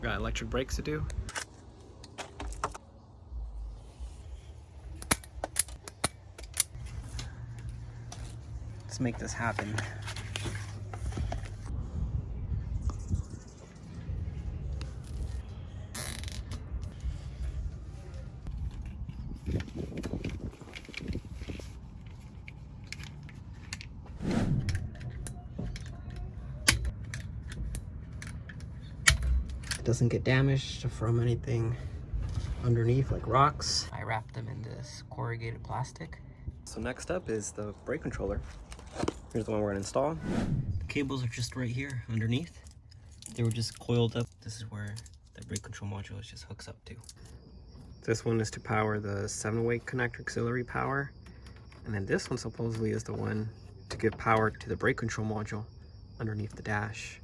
Got electric brakes to do. Let's make this happen. It doesn't get damaged from anything underneath, like rocks. I wrapped them in this corrugated plastic. So next up is the brake controller. Here's the one we're gonna install. The cables are just right here underneath. They were just coiled up. This is where the brake control module just hooks up to. This one is to power the 7-way connector auxiliary power. And then this one supposedly is the one to give power to the brake control module underneath the dash.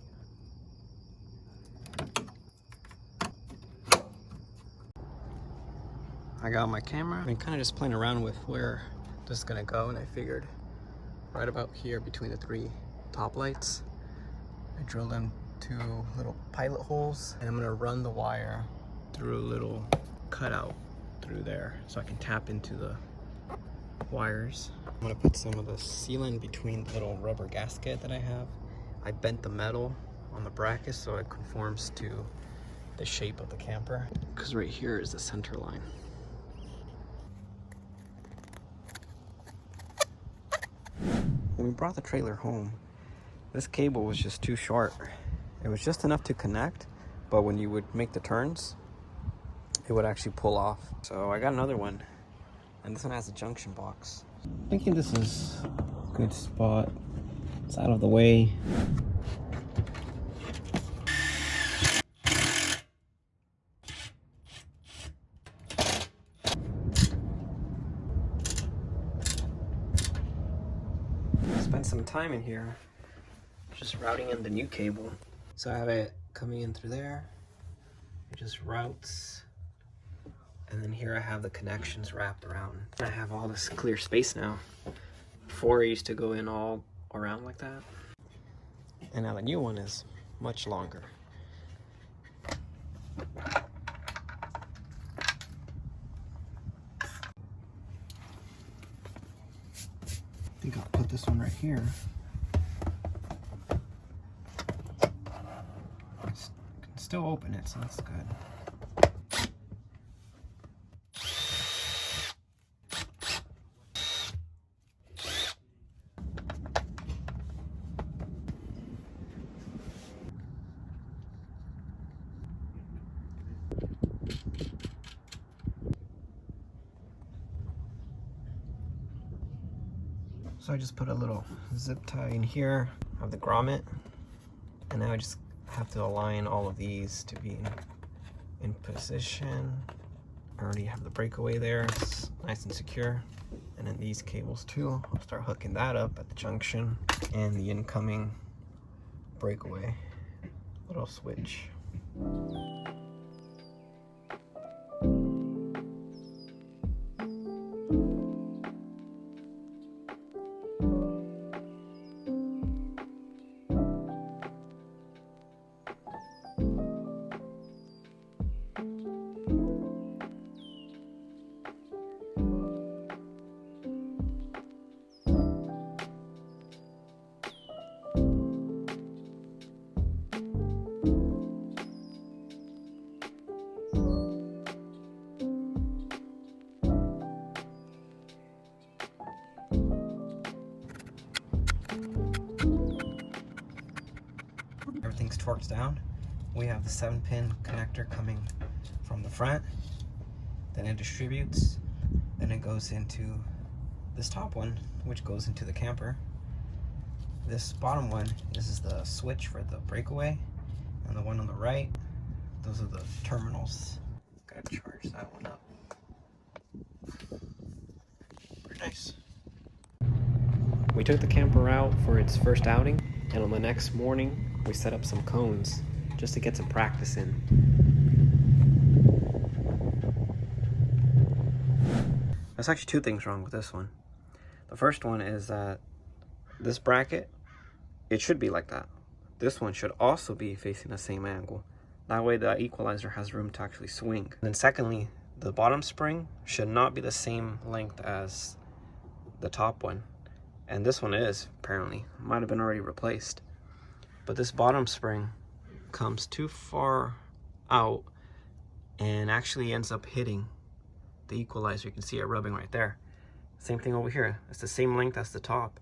I got my camera and kind of just playing around with where this is gonna go, and I figured right about here between the 3 top lights, I drilled them 2 little pilot holes, and I'm gonna run the wire through a little cutout through there so I can tap into the wires. I'm gonna put some of the sealant between the little rubber gasket that I have. I bent the metal on the bracket so it conforms to the shape of the camper, because right here is the center line. When we brought the trailer home, this cable was just too short. It was just enough to connect, but when you would make the turns, it would actually pull off. So I got another one, and this one has a junction box. Thinking this is a good spot. It's out of the way. Spent some time in here just routing in the new cable. So I have it coming in through there. It just routes. And then here I have the connections wrapped around. I have all this clear space now. Before I used to go in all around like that. And now the new one is much longer. I think I'll put this one right here. I can still open it, so that's good. So I just put a little zip tie in here of the grommet, and now I just have to align all of these to be in position. I already have the breakaway there, it's nice and secure. And then these cables too, I'll start hooking that up at the junction, and the incoming breakaway little switch. Everything's torqued down. We have the 7-pin connector coming from the front, then it distributes, then it goes into this top one, which goes into the camper. This bottom one, this is the switch for the breakaway, and the one on the right, those are the terminals. Gotta charge that one up. Pretty nice. We took the camper out for its first outing, and on the next morning we set up some cones just to get some practice in. There's actually 2 things wrong with this one. The first one is that this bracket, it should be like that. This one should also be facing the same angle. That way the equalizer has room to actually swing. And then secondly, the bottom spring should not be the same length as the top one. And this one is, apparently. Might have been already replaced. But this bottom spring comes too far out and actually ends up hitting the equalizer. You can see it rubbing right there. Same thing over here. It's the same length as the top.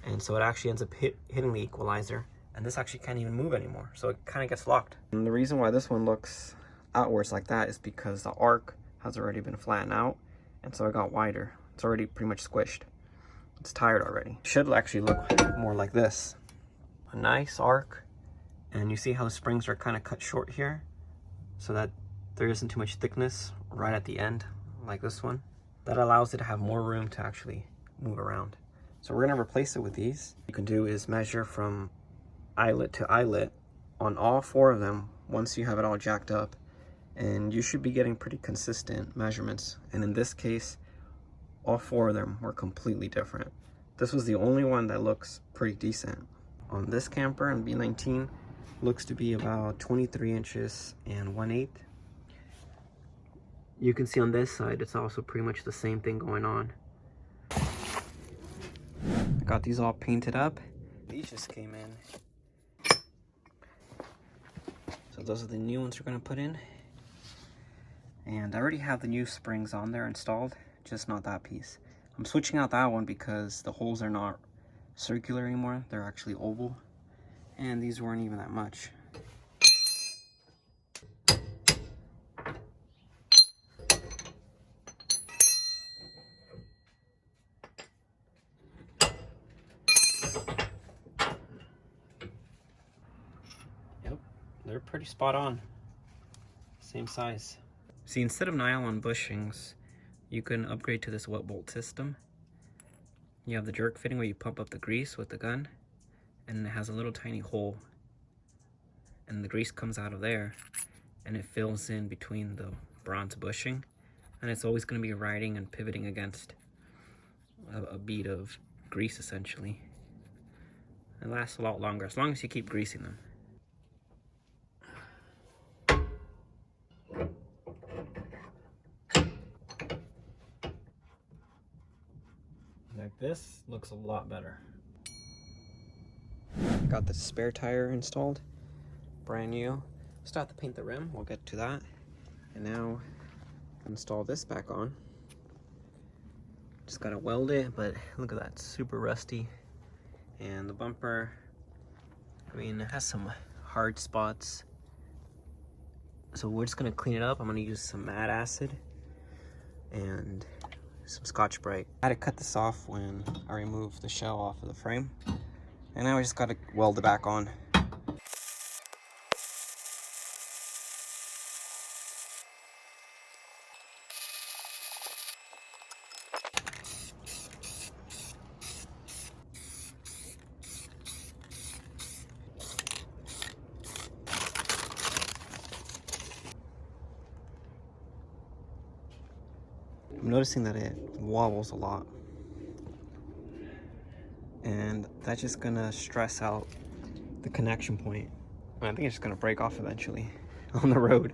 And so it actually ends up hitting the equalizer. And this actually can't even move anymore. So it kind of gets locked. And the reason why this one looks outwards like that is because the arc has already been flattened out. And so it got wider. It's already pretty much squished. It's tired already. It should actually look more like this. A nice arc. And you see how the springs are kind of cut short here, so that there isn't too much thickness right at the end, like this one. That allows it to have more room to actually move around. So we're gonna replace it with these. What you can do is measure from eyelet to eyelet on all 4 of them once you have it all jacked up. And you should be getting pretty consistent measurements. And in this case, all 4 of them were completely different. This was the only one that looks pretty decent. On this camper in B19, looks to be about 23 inches and 1/8. You can see on this side, it's also pretty much the same thing going on. I got these all painted up. These just came in. So those are the new ones we're gonna put in. And I already have the new springs on there installed, just not that piece. I'm switching out that one because the holes are not circular anymore. They're actually oval. And these weren't even that much. Yep, they're pretty spot on. Same size. See, instead of nylon bushings, you can upgrade to this wet bolt system. You have the jerk fitting where you pump up the grease with the gun, and it has a little tiny hole, and the grease comes out of there and it fills in between the bronze bushing, and it's always going to be riding and pivoting against a bead of grease essentially. It lasts a lot longer as long as you keep greasing them. Like this looks a lot better. Got the spare tire installed, brand new. Still have to paint the rim, we'll get to that. And now install this back on. Just gotta weld it, but look at that, super rusty. And the bumper, I mean, it has some hard spots. So we're just gonna clean it up. I'm gonna use some matte acid and some Scotch-Brite. I had to cut this off when I removed the shell off of the frame. And now I just gotta weld it back on. I'm noticing that it wobbles a lot. And that's just gonna stress out the connection point. I think it's just gonna break off eventually on the road.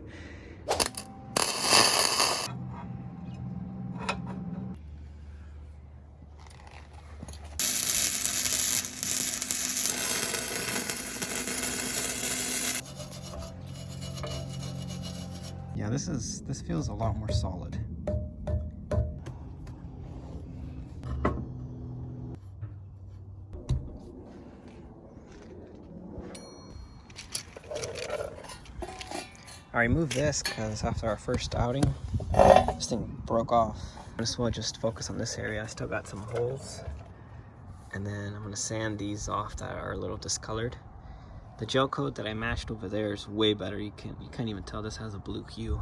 Yeah, this feels a lot more solid. I removed this because after our first outing, this thing broke off. This will just focus on this area. I still got some holes. And then I'm gonna sand these off that are a little discolored. The gel coat that I matched over there is way better. You can't even tell this has a blue hue.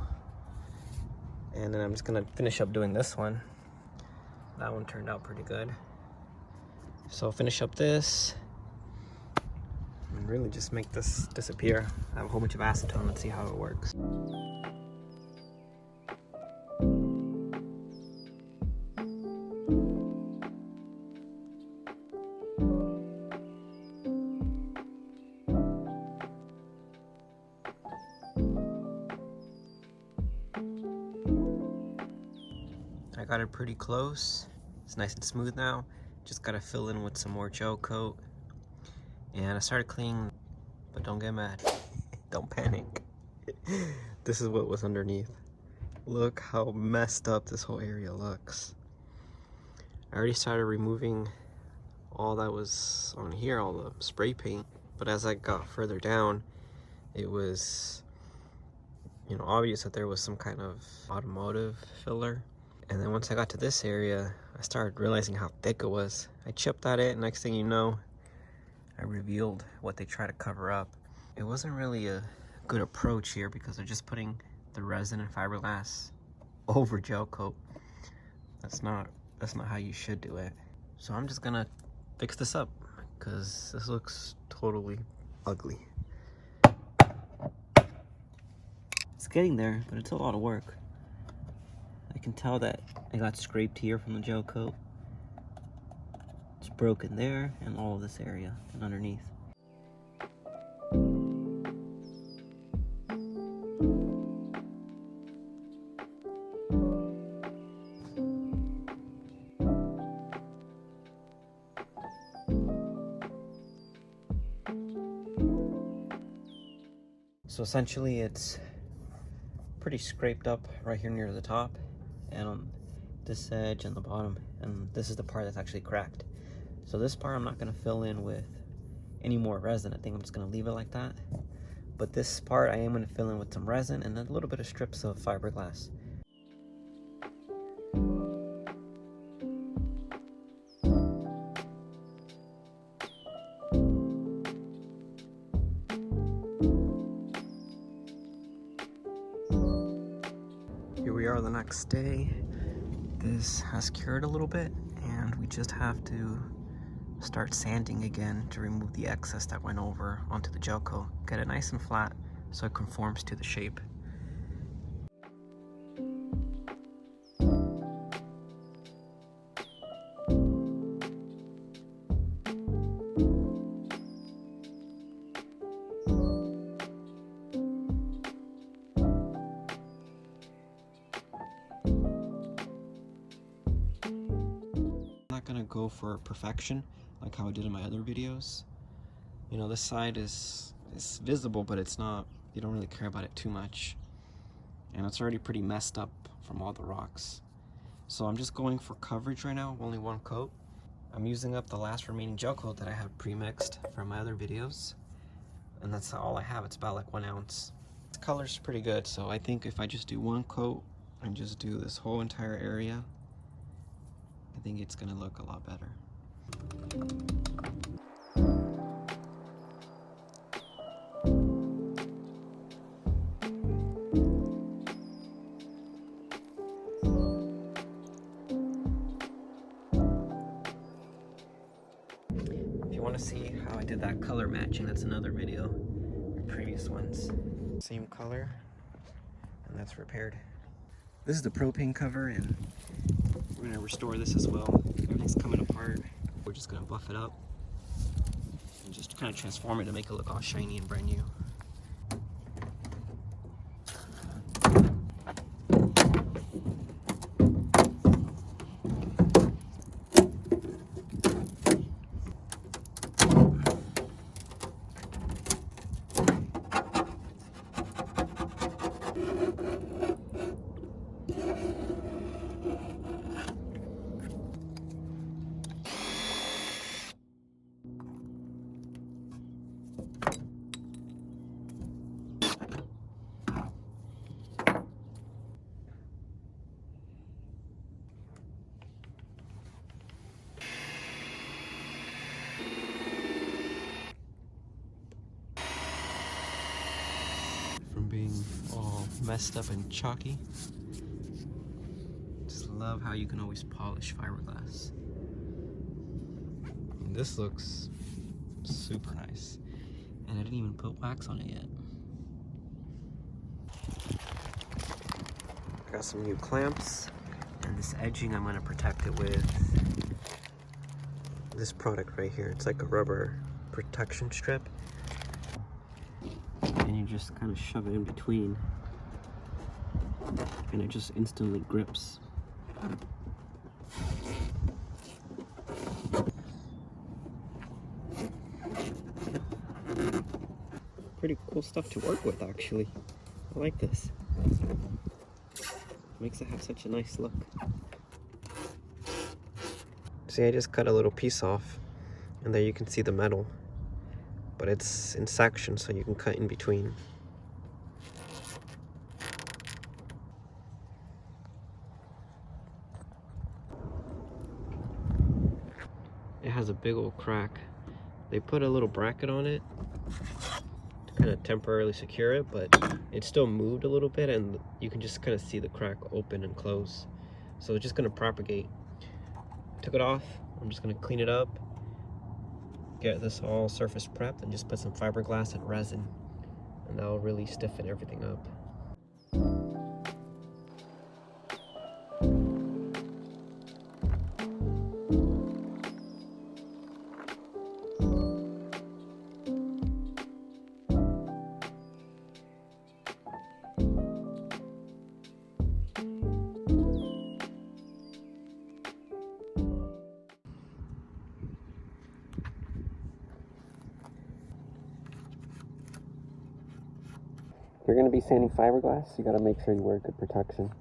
And then I'm just gonna finish up doing this one. That one turned out pretty good. So I'll finish up this and really just make this disappear. I have a whole bunch of acetone. Let's see how it works. I got it pretty close. It's nice and smooth now. Just gotta fill in with some more gel coat. And I started cleaning, but don't get mad. Don't panic. This is what was underneath. Look how messed up this whole area looks. I already started removing all that was on here, all the spray paint. But as I got further down, it was, you know, obvious that there was some kind of automotive filler. And then once I got to this area, I started realizing how thick it was. I chipped at it, and next thing you know, I revealed what they try to cover up. It wasn't really a good approach here because they're just putting the resin and fiberglass over gel coat. That's not how you should do it. So I'm just gonna fix this up because this looks totally ugly. It's getting there, but it's a lot of work. I can tell that I got scraped here from the gel coat. It's broken there and all of this area and underneath. So essentially it's pretty scraped up right here near the top and on this edge and the bottom, and this is the part that's actually cracked. So this part I'm not going to fill in with any more resin. I think I'm just going to leave it like that. But this part I am going to fill in with some resin and a little bit of strips of fiberglass. Here we are the next day. This has cured a little bit and we just have to start sanding again to remove the excess that went over onto the gel coat. Get it nice and flat so it conforms to the shape. Gonna go for perfection like how I did in my other videos. You know, this side is visible, but it's not, you don't really care about it too much, and it's already pretty messed up from all the rocks. So I'm just going for coverage right now, only one coat. I'm using up the last remaining gel coat that I have pre-mixed from my other videos, and that's all I have. It's about like 1 ounce. The color's pretty good, so I think if I just do one coat and just do this whole entire area, I think it's gonna look a lot better. If you want to see how I did that color matching, that's another video, the previous ones. Same color, and that's repaired. This is the propane cover, and we're gonna restore this as well. Everything's coming apart. We're just gonna buff it up and just kind of transform it to make it look all shiny and brand new. From being all messed up and chalky, just love how you can always polish fiberglass. And this looks super nice, and I didn't even put wax on it yet. I got some new clamps, and this edging I'm going to protect it with this product right here. It's like a rubber protection strip, and you just kind of shove it in between and it just instantly grips Pretty cool stuff to work with, actually. I like this. Makes it have such a nice look. See, I just cut a little piece off, and there you can see the metal. But it's in sections, so you can cut in between. It has a big old crack. They put a little bracket on it to kind of temporarily secure it, but it still moved a little bit, and you can just kind of see the crack open and close. So it's just gonna propagate. Took it off. I'm just gonna clean it up, get this all surface prepped, and just put some fiberglass and resin, and that'll really stiffen everything up. If you're going to be sanding fiberglass, you got to make sure you wear good protection.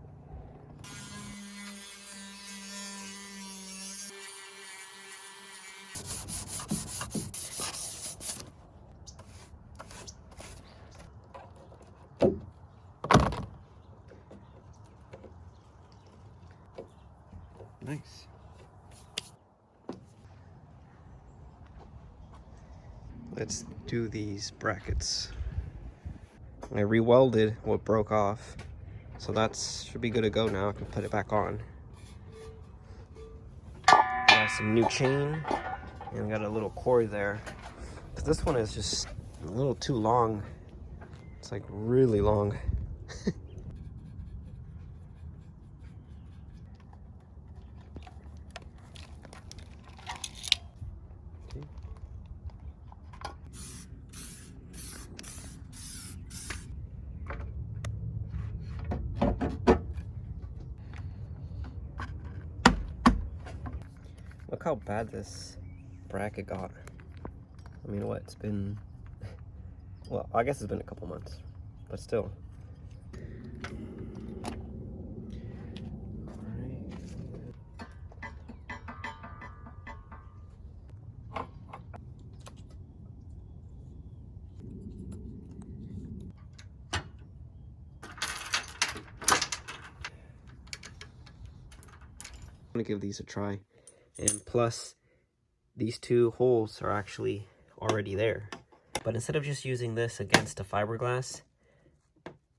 Nice. Let's do these brackets. I re-welded what broke off, so that should be good to go now. I can put it back on. Got some new chain, and got a little cord there. This one is just a little too long. It's like really long. Look how bad this bracket got. I mean, what, it's been, well, I guess it's been a couple months, but still. I'm gonna give these a try. And plus, these two holes are actually already there. But instead of just using this against the fiberglass,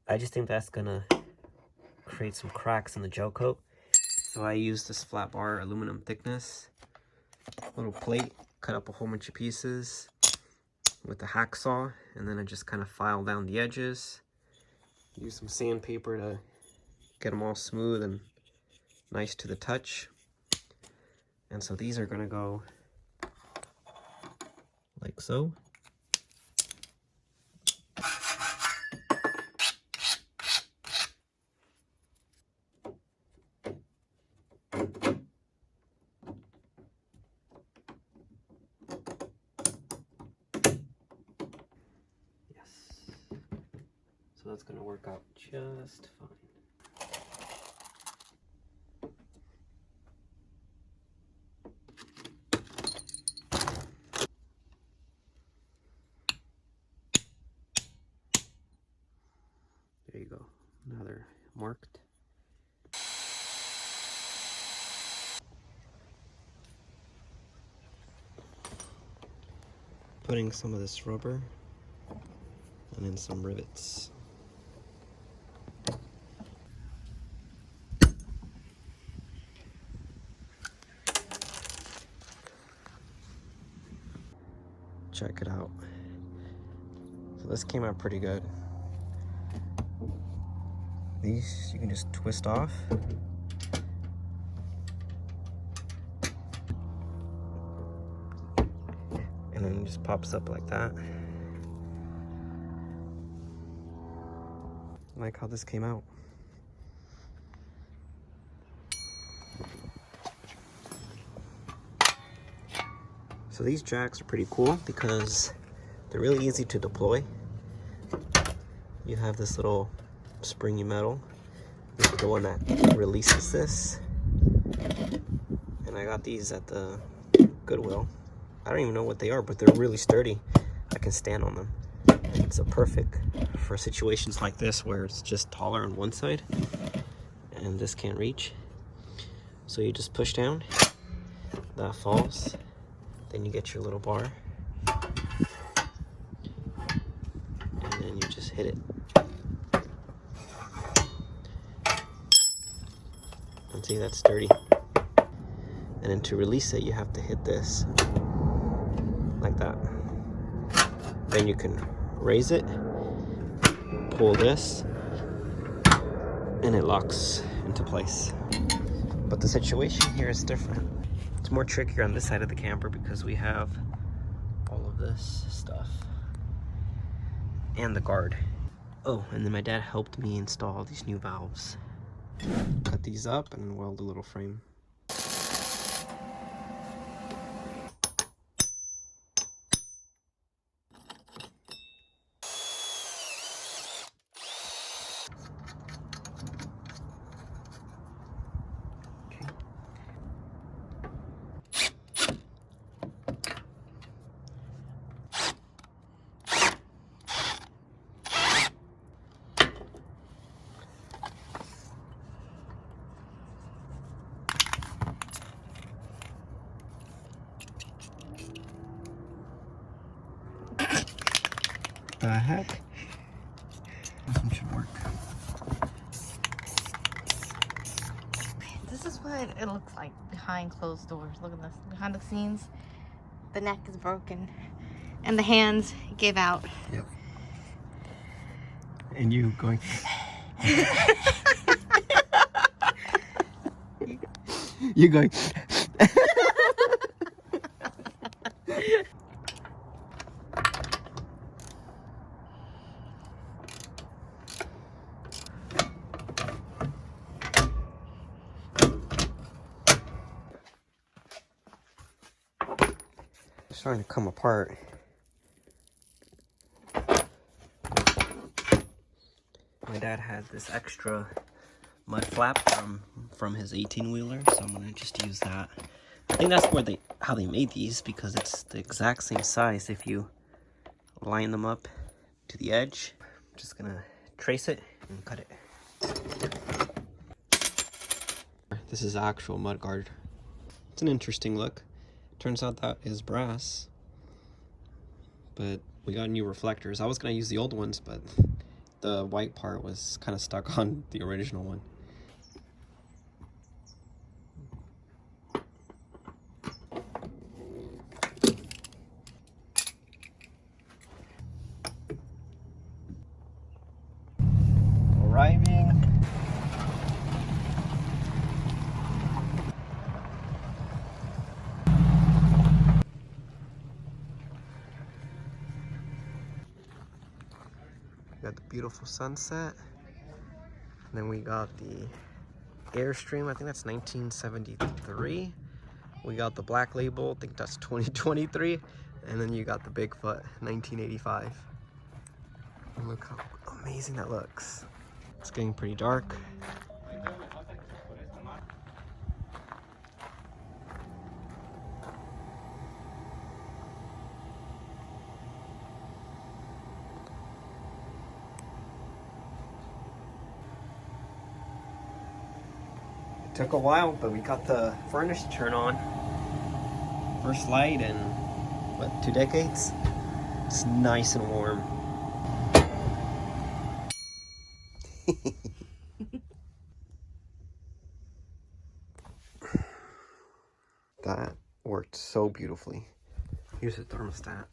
I just think that's gonna create some cracks in the gel coat. So I used this flat bar aluminum thickness little plate, cut up a whole bunch of pieces with a hacksaw, and then I just kind of file down the edges. Use some sandpaper to get them all smooth and nice to the touch. And so these are gonna go like so. Yes. So that's gonna work out just fine. There you go. Now they're marked. Putting some of this rubber and then some rivets. Check it out. So this came out pretty good. These you can just twist off. And then it just pops up like that. I like how this came out. So these jacks are pretty cool because they're really easy to deploy. You have this little springy metal. This is the one that releases this. And I got these at the Goodwill. I don't even know what they are, but they're really sturdy. I can stand on them. And it's a perfect for situations like this where it's just taller on one side and this can't reach. So you just push down, that falls, then you get your little bar, and then you just hit it. And see, that's sturdy. And then to release it, you have to hit this, like that. Then you can raise it, pull this, and it locks into place. But the situation here is different. It's more trickier on this side of the camper because we have all of this stuff and the guard. Oh, and then my dad helped me install these new valves. Cut these up and weld a little frame. The heck? This one should work. This is what it looks like behind closed doors. Look at this. Behind the scenes, the neck is broken and the hands give out. Yep. And you going... you going... starting to come apart. My dad has this extra mud flap from his 18-wheeler, so I'm gonna just use that. I think that's where how they made these, because it's the exact same size. If you line them up to the edge, I'm just gonna trace it and cut it. This is actual mud guard. It's an interesting look. Turns out that is brass, but we got new reflectors. I was gonna use the old ones, but the white part was kind of stuck on the original one. Arriving. Got the beautiful sunset, and then we got the Airstream. I think that's 1973. We got the Black Label. I think that's 2023, and then you got the Bigfoot 1985. And look how amazing that looks. It's getting pretty dark. Took a while, but we got the furnace to turn on. First light in, what, 2 decades? It's nice and warm. That worked so beautifully. Here's the thermostat.